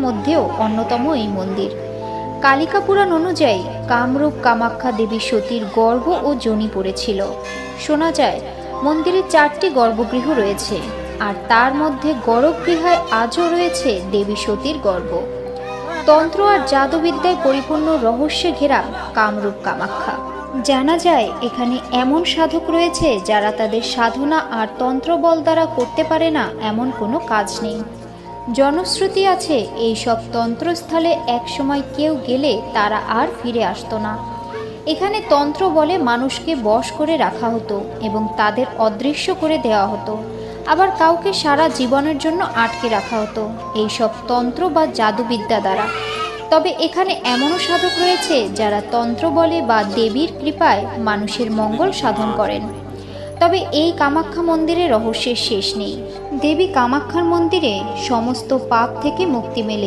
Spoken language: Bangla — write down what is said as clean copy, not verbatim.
মধ্যেও অন্যতম এই মন্দির। কালিকা পুরাণ অনুযায়ী কামরূপ কামাখ্যা দেবী সতীর গর্ভ ও যোনি পড়েছিল। শোনা যায় মন্দিরে 4টি গর্ভগৃহ রয়েছে, আর তার মধ্যে গর্ভগৃহায় আজও রয়েছে দেবী সতীর গর্ভ। তন্ত্র আর জাদুবিদ্যায় পরিপূর্ণ রহস্যে ঘেরা কামরূপ কামাখ্যা। জানা যায় এখানে এমন সাধক রয়েছে যারা তাদের সাধনা আর তন্ত্রবল দ্বারা করতে পারে না এমন কোনো কাজ নেই। জনশ্রুতি আছে এইসব তন্ত্রস্থলে একসময় কেউ গেলে তারা আর ফিরে আসতো না। এখানে তন্ত্র বলে মানুষকে বশ করে রাখা হতো এবং তাদের অদৃশ্য করে দেওয়া হতো, আবার কাউকে সারা জীবনের জন্য আটকে রাখা হতো এইসব তন্ত্র বা জাদুবিদ্যা দ্বারা। তবে এখানে এমনও সাধক রয়েছে যারা তন্ত্র বলে বা দেবীর কৃপায় মানুষের মঙ্গল সাধন করেন। তবে এই কামাখ্যা মন্দিরে রহস্যের শেষ নেই। দেবী কামাখ্যার মন্দিরে সমস্ত পাপ থেকে মুক্তি মেলে